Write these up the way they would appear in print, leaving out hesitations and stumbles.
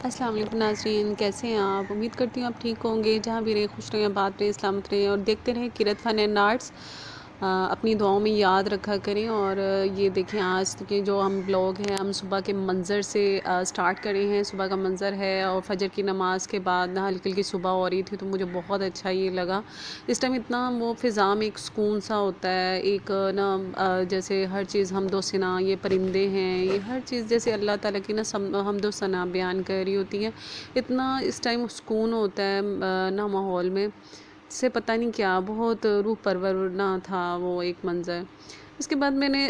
अस्सलाम वालेकुम नाज़रीन, कैसे हैं आप? उम्मीद करती हूँ आप ठीक होंगे। जहाँ भी रहें खुश रहें, आबाद रहें, सलामत रहें और देखते रहें किरत फन एंड आर्ट्स। अपनी दुआओं में याद रखा करें। और ये देखें, आज के जो हम ब्लॉग हैं, हम सुबह के मंज़र से स्टार्ट करे हैं। सुबह का मंज़र है और फजर की नमाज़ के बाद ना हल्की हल्की सुबह हो रही थी, तो मुझे बहुत अच्छा ये लगा। इस टाइम इतना वो फ़िज़ा में एक सुकून सा होता है, एक ना जैसे हर चीज़ हमदो सना, ये परिंदे हैं, ये हर चीज़ जैसे अल्लाह ताला की ना हमदो सना बयान कर रही होती है। इतना इस टाइम सुकून होता है ना माहौल में, से पता नहीं क्या बहुत रूह परवर ना था वो एक मंज़र। उसके बाद मैंने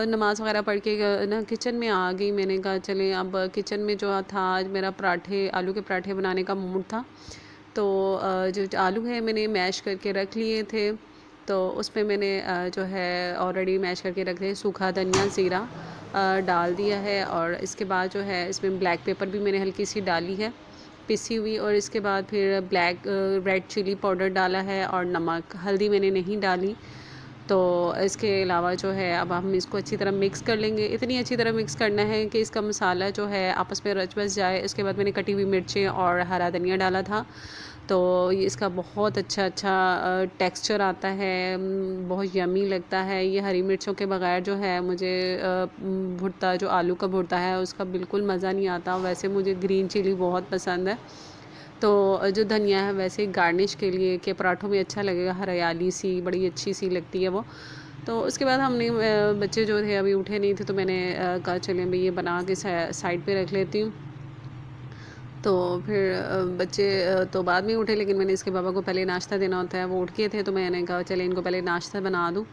नमाज़ वगैरह पढ़ के ना किचन में आ गई। मैंने कहा चलें अब किचन में जो था, आज मेरा पराठे, आलू के पराठे बनाने का मूड था। तो जो आलू है मैंने मैश करके रख लिए थे। तो उसमें मैंने जो है ऑलरेडी मैश करके रख दिए, सूखा धनिया ज़ीरा डाल दिया है। और इसके बाद जो है इसमें ब्लैक पेपर भी मैंने हल्की सी डाली है, पिसी हुई। और इसके बाद फिर रेड चिली पाउडर डाला है और नमक, हल्दी मैंने नहीं डाली। तो इसके अलावा जो है अब हम इसको अच्छी तरह मिक्स कर लेंगे। इतनी अच्छी तरह मिक्स करना है कि इसका मसाला जो है आपस में रच बस जाए। उसके बाद मैंने कटी हुई मिर्चें और हरा धनिया डाला था। तो ये इसका बहुत अच्छा टेक्सचर आता है, बहुत यमी लगता है। ये हरी मिर्चों के बगैर जो है मुझे भुर्ता, जो आलू का भुर्ता है, उसका बिल्कुल मज़ा नहीं आता। वैसे मुझे ग्रीन चिली बहुत पसंद है। तो जो धनिया है वैसे गार्निश के लिए कि पराठों में अच्छा लगेगा, हरियाली सी बड़ी अच्छी सी लगती है वो। तो उसके बाद हमने बच्चे जो थे अभी उठे नहीं थे, तो मैंने कहा चलें भाई ये बना के साइड पे रख लेती हूँ। तो फिर बच्चे तो बाद में उठे, लेकिन मैंने इसके पापा को पहले नाश्ता देना होता है। वो उठ गए थे, तो मैंने कहा चले इनको पहले नाश्ता बना दूँ।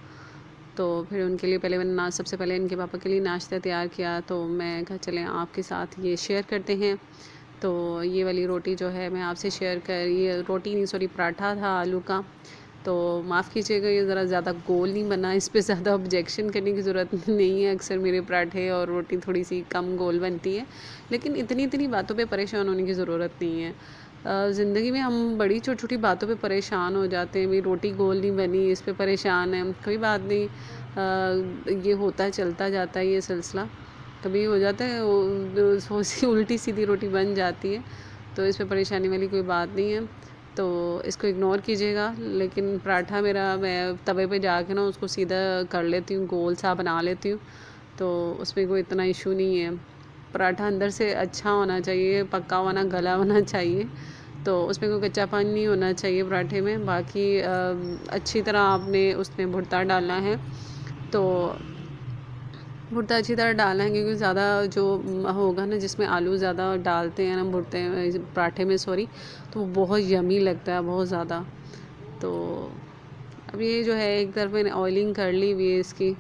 तो फिर उनके लिए पहले मैंने सबसे पहले इनके पापा के लिए नाश्ता तैयार किया। तो मैं कहा चलें आपके साथ ये शेयर करते हैं। तो ये वाली रोटी जो है मैं आपसे शेयर कर, ये रोटी नहीं सॉरी पराठा था आलू का। तो माफ़ कीजिएगा, ये ज़रा ज़्यादा गोल नहीं बना, इस पे ज़्यादा ऑब्जेक्शन करने की ज़रूरत नहीं है। अक्सर मेरे पराठे और रोटी थोड़ी सी कम गोल बनती है, लेकिन इतनी इतनी बातों पे परेशान होने की ज़रूरत नहीं है। ज़िंदगी में हम बड़ी छोटी छोटी बातों पे परेशान हो जाते हैं। भाई रोटी गोल नहीं बनी, इस पे परेशान है, कोई बात नहीं। ये होता है, चलता जाता है ये सिलसिला। कभी हो जाता है उल्टी सीधी रोटी बन जाती है, तो इस पे परेशानी वाली कोई बात नहीं है। तो इसको इग्नोर कीजिएगा। लेकिन पराठा मेरा, मैं तवे पे जाके ना उसको सीधा कर लेती हूँ, गोल सा बना लेती हूँ। तो उसमें कोई इतना इशू नहीं है। पराठा अंदर से अच्छा होना चाहिए, पका हुआ ना गला होना चाहिए। तो उसमें कोई कच्चापन नहीं होना चाहिए पराठे में। बाकी अच्छी तरह आपने उसमें भुर्ता डालना है। तो भुर्ता अच्छी तरह डालना है, क्योंकि ज़्यादा जो होगा ना, जिसमें आलू ज़्यादा डालते हैं ना भुर्ते में, पराठे में सॉरी, तो वो बहुत यमी लगता है, बहुत ज़्यादा। तो अब ये जो है एक तरफ मैंने ऑयलिंग कर ली हुई है इसकी।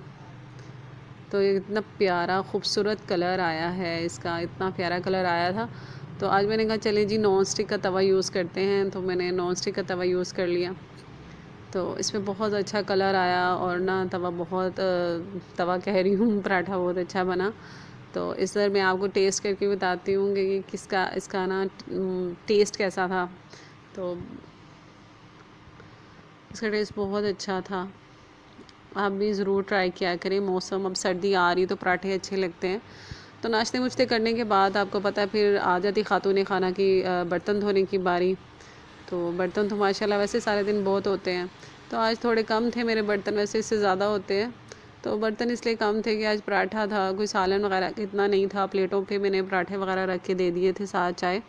तो ये इतना प्यारा खूबसूरत कलर आया है इसका, इतना प्यारा कलर आया था। तो आज मैंने कहा चले जी नॉन स्टिक का तवा यूज़ करते हैं। तो मैंने नॉन स्टिक का तवा यूज़ कर लिया। तो इसमें बहुत अच्छा कलर आया और ना तवा बहुत तवा कह रही हूँ, पराठा बहुत अच्छा बना। तो इस तरह मैं आपको टेस्ट करके बताती हूँ कि किसका इसका ना टेस्ट कैसा था। तो इसका टेस्ट बहुत अच्छा था। आप भी ज़रूर ट्राई किया करें। मौसम अब सर्दी आ रही, तो पराठे अच्छे लगते हैं। तो नाश्ते मुश्ते करने के बाद आपको पता है फिर आ जाती खातून खाना की बर्तन धोने की बारी। तो बर्तन तो माशाल्लाह वैसे सारे दिन बहुत होते हैं। तो आज थोड़े कम थे मेरे बर्तन, वैसे इससे ज़्यादा होते हैं। तो बर्तन इसलिए कम थे कि आज पराठा था, कोई सालन वगैरह इतना नहीं था। प्लेटों पे मैंने पराठे वगैरह रख के दे दिए थे साथ चाय।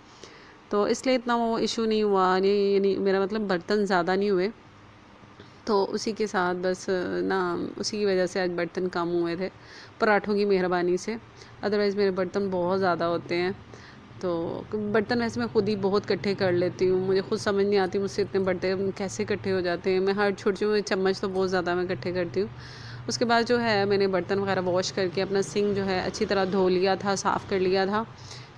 तो इसलिए इतना वो इशू नहीं हुआ। ये नहीं, मेरा मतलब बर्तन ज़्यादा नहीं हुए। तो उसी के साथ बस ना, उसी की वजह से आज बर्तन कम हुए थे, पराठों की मेहरबानी से। अदरवाइज़ मेरे बर्तन बहुत ज़्यादा होते हैं। तो बर्तन वैसे मैं खुद ही बहुत इकट्ठे कर लेती हूँ। मुझे खुद समझ नहीं आती मुझसे इतने बर्तन कैसे इकट्ठे हो जाते हैं। मैं हर छोटे छोटे चम्मच तो बहुत ज़्यादा मैं इकट्ठे करती हूँ। उसके बाद जो है मैंने बर्तन वगैरह वॉश करके अपना सिंक जो है अच्छी तरह धो लिया था, साफ़ कर लिया था।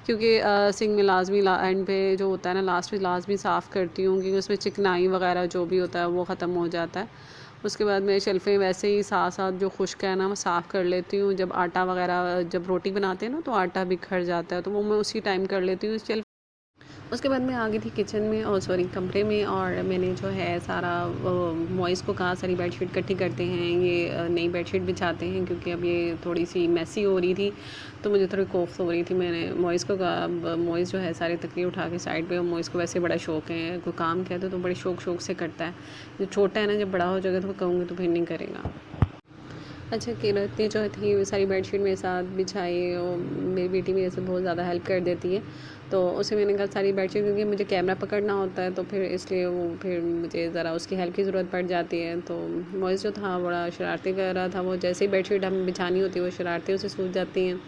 क्योंकि सिंक में लाजमी एंड पे जो होता है ना, लास्ट में लाजमी साफ़ करती हूँ, क्योंकि उसमें चिकनाई वगैरह जो भी होता है वो ख़त्म हो जाता है। उसके बाद मैं शेल्फ़ें वैसे ही साथ साथ जो खुश्क है ना, मैं साफ़ कर लेती हूँ। जब आटा वगैरह जब रोटी बनाते हैं ना, तो आटा बिखर जाता है, तो वो मैं उसी टाइम कर लेती हूँ शेल्फ़। उसके बाद मैं आ गई थी किचन में और सॉरी कमरे में, और मैंने जो है सारा मॉइस को कहा सारी बेडशीट इकट्ठी करते हैं, ये नई बेडशीट बिछाते हैं, क्योंकि अब ये थोड़ी सी मैसी हो रही थी तो मुझे थोड़ी कोफ्त हो रही थी। मैंने मॉइस को कहा, अब मॉइस जो है सारे तकिए उठा के साइड पे, और मॉइस को वैसे बड़ा शौक है, कोई काम कहते तो बड़े शौक से करता है। जो छोटा है ना, जब बड़ा हो जाएगा तो कहूँगी तो फिर नहीं करेगा। अच्छा, किरत ने जो थी वो सारी बेडशीट मेरे साथ बिछाई, और मेरी बेटी मेरे से बहुत ज़्यादा हेल्प कर देती है, तो उसे मैंने कहा सारी बेडशीट, क्योंकि मुझे कैमरा पकड़ना होता है तो फिर इसलिए वो फिर मुझे ज़रा उसकी हेल्प की ज़रूरत पड़ जाती है। तो मॉइस जो था बड़ा शरारती कर रहा था, वो जैसे ही बेडशीट हम बिछानी होती है वो शरारतें उसे सूझ जाती हैं।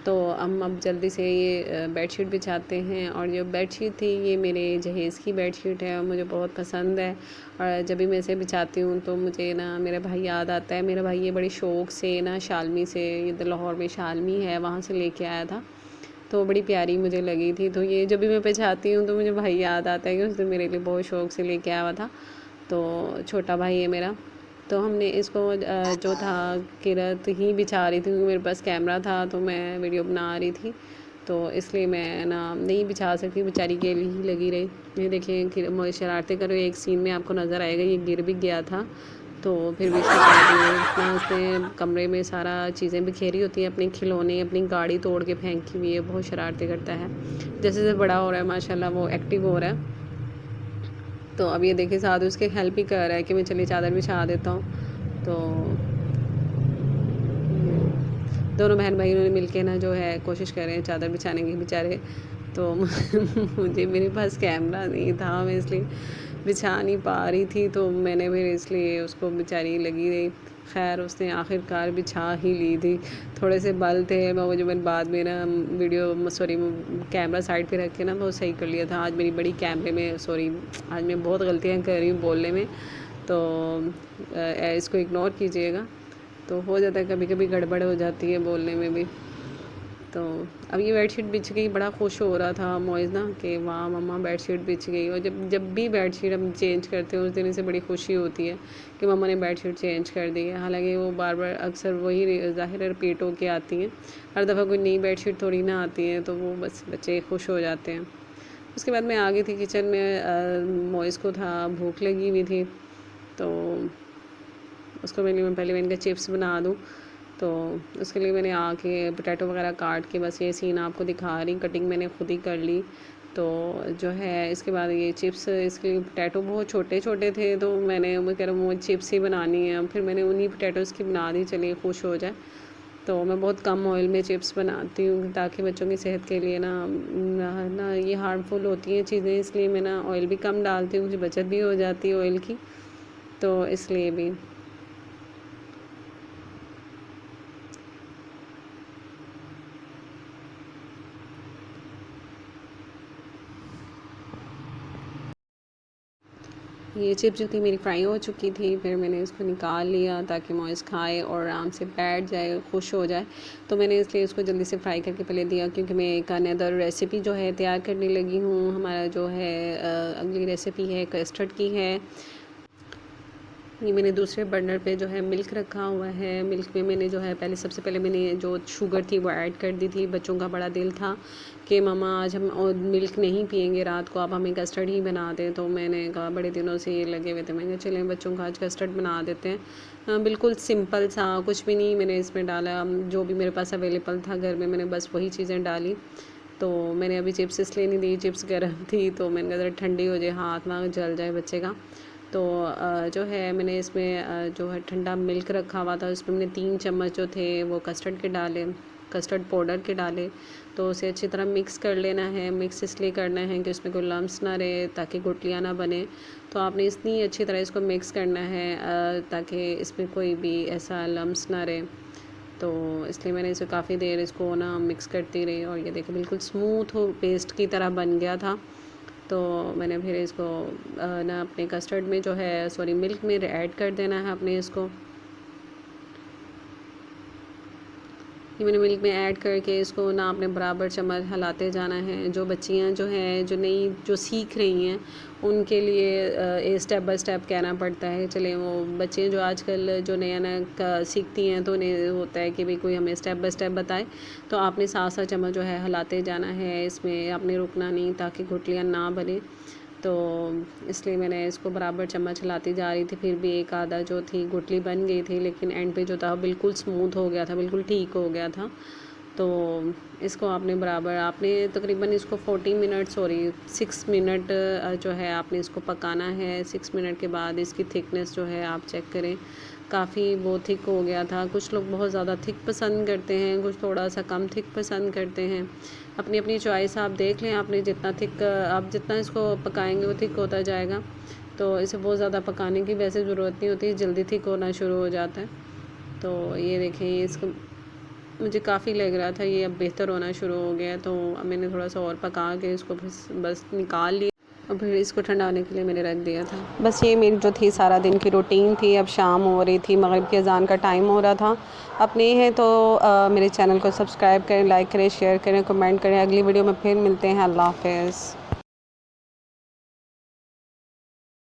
तो हम अब जल्दी से ये बेडशीट बिछाते हैं, और जो बेडशीट थी ये मेरे जहेज़ की बेडशीट है और मुझे बहुत पसंद है, और जब भी मैं इसे बिछाती हूँ तो मुझे ना मेरा भाई याद आता है। मेरा भाई ये बड़े शौक़ से ना शालमी से, ये लाहौर में शालमी है वहाँ से लेके आया था, तो बड़ी प्यारी मुझे लगी थी। तो ये जब भी मैं बिछाती हूँ तो मुझे भाई याद आता है कि उसने मेरे लिए बहुत शौक़ से लेके आया हुआ था। तो छोटा भाई है मेरा। तो हमने इसको जो था किरत ही बिछा रही थी, क्योंकि मेरे पास कैमरा था तो मैं वीडियो बना रही थी, तो इसलिए मैं ना नहीं बिछा सकती, बेचारी के लिए ही लगी रही। ये देखिए मुझे शरारतें कर रही, एक सीन में आपको नज़र आएगा ये गिर भी गया था, तो फिर भी इतना उसने कमरे में सारा चीज़ें बिखेरी होती हैं, अपने खिलौने, अपनी गाड़ी तोड़ के फेंकी हुई है, बहुत शरारतें करता है। जैसे जैसे बड़ा हो रहा है माशाल्लाह वो एक्टिव हो रहा है। तो अब ये देखिए साथ उसके हेल्प ही कर रहा है कि मैं चलिए चादर बिछा देता हूँ। तो दोनों बहन भाइयों ने मिलके ना जो है कोशिश कर रहे हैं चादर बिछाने की बेचारे। तो मुझे मेरे पास कैमरा नहीं था, मैं इसलिए बिछा नहीं पा रही थी, तो मैंने फिर इसलिए उसको बेचारी लगी रही। खैर उसने आखिरकार बिछा ही ली थी। थोड़े से बल थे, मैं जो मैंने बाद में ना वीडियो सॉरी कैमरा साइड पे रख के ना वो सही कर लिया था। आज मेरी बड़ी कैमरे में सॉरी, आज मैं बहुत गलतियाँ कर रही हूँ बोलने में, तो इसको इग्नोर कीजिएगा। तो हो जाता है कभी कभी गड़बड़ हो जाती है बोलने में भी। तो अब ये बेडशीट बिछ गई, बड़ा खुश हो रहा था मॉइज़ ना कि वाह मम्मा बेडशीट बिछ गई। और जब जब भी बेडशीट हम चेंज करते हैं उस दिन से बड़ी खुशी होती है कि मम्मा ने बेडशीट चेंज कर दी है। हालांकि वो बार बार अक्सर वही ज़ाहिर है रिपीट होके आती हैं, हर दफ़ा कोई नई बेडशीट थोड़ी ना आती है, तो वो बस बच्चे खुश हो जाते हैं। उसके बाद मैं आ गई थी किचन में, मॉइज़ को था भूख लगी हुई थी, तो उसको मैं पहले कहा चिप्स बना दूँ, तो उसके लिए मैंने आके पोटैटो वगैरह काट के बस ये सीन आपको दिखा रही, कटिंग मैंने खुद ही कर ली। तो जो है इसके बाद ये चिप्स, इसके लिए पोटैटो बहुत छोटे छोटे थे, तो मैं कह रहा हूँ मुझे चिप्स ही बनानी है, फिर मैंने उन्हीं पोटैटोज़ की बना दी, चलिए खुश हो जाए। तो मैं बहुत कम ऑयल में चिप्स बनाती हूँ ताकि बच्चों की सेहत के लिए ना ये हार्मफुल होती हैं चीज़ें, इसलिए मैं ना ऑयल भी कम डालती हूँ, मुझे बचत भी हो जाती है ऑयल की, तो इसलिए भी। ये चिप्स जो थी मेरी फ्राई हो चुकी थी, फिर मैंने इसको निकाल लिया ताकि मॉइज़ खाए और आराम से बैठ जाए, खुश हो जाए। तो मैंने इसलिए इसको जल्दी से फ्राई करके पहले दिया, क्योंकि मैं एक अनदर रेसिपी जो है तैयार करने लगी हूँ। हमारा जो है अगली रेसिपी है कस्टर्ड की है। ये मैंने दूसरे बर्नर पे जो है मिल्क रखा हुआ है। मिल्क में मैंने जो है सबसे पहले मैंने जो शुगर थी वो ऐड कर दी थी। बच्चों का बड़ा दिल था कि मम्मा आज हम और मिल्क नहीं पियेंगे रात को, आप हमें कस्टर्ड ही बना दें। तो मैंने कहा, बड़े दिनों से ये लगे हुए थे, मैंने चलें बच्चों का आज कस्टर्ड बना देते हैं। बिल्कुल सिंपल सा, कुछ भी नहीं मैंने इसमें डाला, जो भी मेरे पास अवेलेबल था घर में मैंने बस वही चीज़ें डाली। तो मैंने अभी चिप्स इसलिए नहीं दी, चिप्स गर्म थी, तो मैंने कहा ठंडी हो जाए, हाथ में जल जाए बच्चे का। तो जो है मैंने इसमें जो है ठंडा मिल्क रखा हुआ था, उसमें मैंने 3 चम्मच जो थे वो कस्टर्ड के डाले, कस्टर्ड पाउडर के डाले। तो उसे अच्छी तरह मिक्स कर लेना है। मिक्स इसलिए करना है कि उसमें कोई लम्स ना रहे, ताकि गुठलियाँ ना बने। तो आपने इतनी अच्छी तरह इसको मिक्स करना है ताकि इसमें कोई भी ऐसा लम्स ना रहे। तो इसलिए मैंने इसे काफ़ी देर इसको ना मिक्स करती रही, और ये देखिए बिल्कुल स्मूथ हो पेस्ट की तरह बन गया था। तो मैंने फिर इसको ना अपने कस्टर्ड में जो है सॉरी मिल्क में ऐड कर देना है अपने इसको। ये मैंने मिल्क में ऐड करके इसको ना आपने बराबर चम्मच हिलाते जाना है। जो बच्चियाँ जो हैं जो सीख रही हैं उनके लिए स्टेप बाय स्टेप कहना पड़ता है। चले वो बच्चे जो आजकल जो नया सीखती हैं तो उन्हें होता है कि भाई कोई हमें स्टेप बाय स्टेप बताए, तो आपने साथ साथ चम्मच जो है हिलाते जाना है। इसमें आपने रुकना नहीं ताकि गुठलियाँ ना बने। तो इसलिए मैंने इसको बराबर चम्मच हिलाती जा रही थी। फिर भी एक आधा जो थी गुठली बन गई थी, लेकिन एंड पे जो था बिल्कुल स्मूथ हो गया था, बिल्कुल ठीक हो गया था। तो इसको आपने तकरीबन इसको 40 मिनट 6 मिनट जो है आपने इसको पकाना है। 6 मिनट के बाद इसकी थिकनेस जो है आप चेक करें, काफ़ी वो थिक हो गया था। कुछ लोग बहुत ज़्यादा थिक पसंद करते हैं, कुछ थोड़ा सा कम थिक पसंद करते हैं। अपनी अपनी चॉइस आप देख लें। आपने जितना थिक आप जितना इसको पकाएंगे वो थिक होता जाएगा। तो इसे बहुत ज़्यादा पकाने की वैसे ज़रूरत नहीं होती, जल्दी थिक होना शुरू हो जाता है। तो ये देखें, इसको मुझे काफ़ी लग रहा था ये अब बेहतर होना शुरू हो गया, तो अब मैंने थोड़ा सा और पका के इसको बस निकाल लिया और फिर इसको ठंडा होने के लिए मैंने रख दिया था। बस ये मेरी जो थी सारा दिन की रूटीन थी। अब शाम हो रही थी, मगरिब की अज़ान का टाइम हो रहा था। अब नहीं है तो मेरे चैनल को सब्सक्राइब करें, लाइक करें, शेयर करें, कमेंट करें। अगली वीडियो में फिर मिलते हैं। अल्लाह हाफ़िज़।